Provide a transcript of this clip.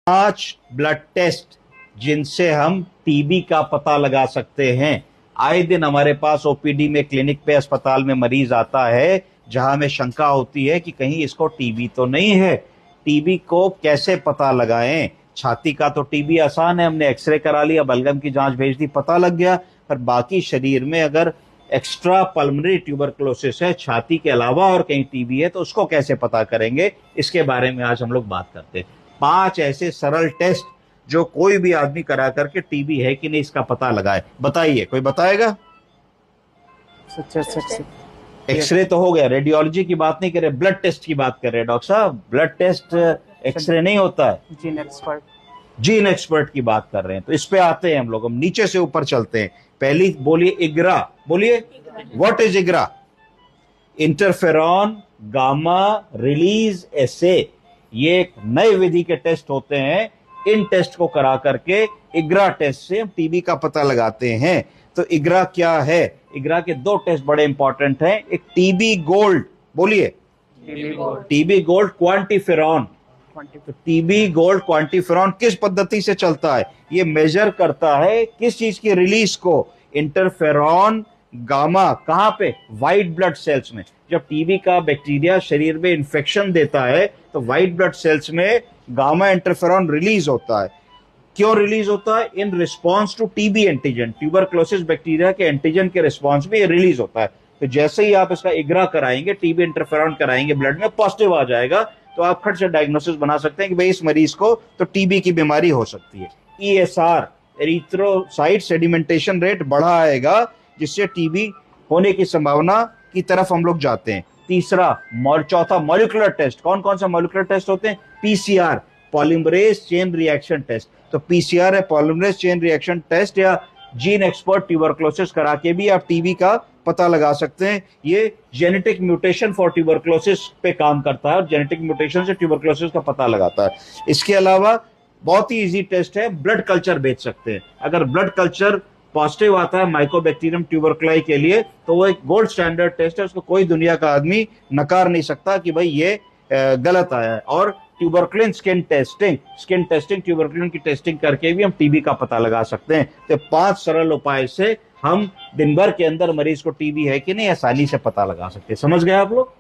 5 blood test जिनसे हम TB का पता लगा सकते हैं। आए दिन हमारे पास ओपीडी में, क्लिनिक पे, अस्पताल में मरीज आता है जहां हमें शंका होती है कि कहीं इसको टीबी तो नहीं है। टीबी को कैसे पता लगाएं? छाती का तो टीबी आसान है, हमने एक्सरे करा लिया, बलगम की जांच भेज दी, पता लग गया। पर बाकी शरीर में अगर एक्स्ट्रा पल्मोनरी ट्यूबरक्लोसिस है, छाती के अलावा और कहीं टीबी है, तो उसको कैसे पता करेंगे? इसके बारे में आज हम लोग बात करते हैं। 5 ऐसे सरल टेस्ट जो कोई भी आदमी करा करके टीबी है कि नहीं इसका पता लगाए। बताइए, कोई बताएगा? एक्सरे तो हो गया, रेडियोलॉजी की बात नहीं कर रहे, ब्लड टेस्ट की बात कर रहे हैं डॉक्टर साहब। ब्लड टेस्ट एक्सरे नहीं होता है, जीन एक्सपर्ट की बात कर रहे हैं। तो इस पे आते हैं हम लोग, हम नीचे से ऊपर चलते हैं। पहली बोलिए इग्रा, बोलिए what is IGRA? Interferon gamma release assay, ये एक नए विधि के टेस्ट होते हैं। इन टेस्ट को करा करके इग्रा टेस्ट से हम टीबी का पता लगाते हैं। तो इग्रा क्या है? इग्रा के 2 टेस्ट बड़े इंपॉर्टेंट हैं। एक टीबी गोल्ड, बोलिए टीबी गोल्ड क्वांटिफेरॉन। तो टीबी गोल्ड क्वांटिफेरॉन किस पद्धति से चलता है? ये मेजर करता है किस चीज की रिलीज को? Interferon gamma. कहां पे? व्हाइट ब्लड सेल्स में। जब टीबी का बैक्टीरिया शरीर में इंफेक्शन देता है तो व्हाइट ब्लड सेल्स में गामा इंटरफेरॉन रिलीज होता है। क्यों रिलीज होता है? In response to TB antigen, tuberculosis bacteria के एंटीजन के रिस्पॉन्स में ये रिलीज होता है। तो जैसे ही आप इसका इग्रा कराएंगे, टीबी इंटरफेरॉन कराएंगे, ब्लड में पॉजिटिव आ जाएगा, तो आप खट से डायग्नोसिस बना सकते हैं कि भाई इस मरीज को तो टीबी की बीमारी हो सकती है। ईएसआर, एरिथ्रोसाइट सेडिमेंटेशन रेट बढ़ा आएगा, जिससे टीबी होने की संभावना की तरफ हम लोग जाते हैं। चौथा मॉलिक्यूलर टेस्ट। कौन कौन सा मॉलिक्यूलर टेस्ट होते हैं? PCR, polymerase chain reaction test. तो पीसीआर है पॉलीमरेज चेन रिएक्शन टेस्ट, या जीन एक्सपर्ट ट्यूबरक्लोसिस करा के भी आप टीबी का पता लगा सकते हैं। ये जेनेटिक म्यूटेशन फॉर ट्यूबरक्लोसिस पे काम करता है और जेनेटिक म्यूटेशन से ट्यूबरक्लोसिस का पता लगाता है। इसके अलावा बहुत ही इजी टेस्ट है, ब्लड कल्चर भेज सकते हैं। अगर ब्लड कल्चर पॉजिटिव आता है माइकोबैक्टीरियम ट्यूबरक्लाई के लिए, तो वो एक गोल्ड स्टैंडर्ड टेस्ट है, उसको कोई दुनिया का आदमी नकार नहीं सकता कि भाई ये गलत आया है। और ट्यूबरक्लिन स्किन टेस्टिंग ट्यूबरक्लिन की टेस्टिंग करके भी हम टीबी का पता लगा सकते हैं। तो 5 सरल उपाय से हम दिन भर के अंदर मरीज को टीबी है कि नहीं आसानी से पता लगा सकते हैं। समझ गए आप लोग?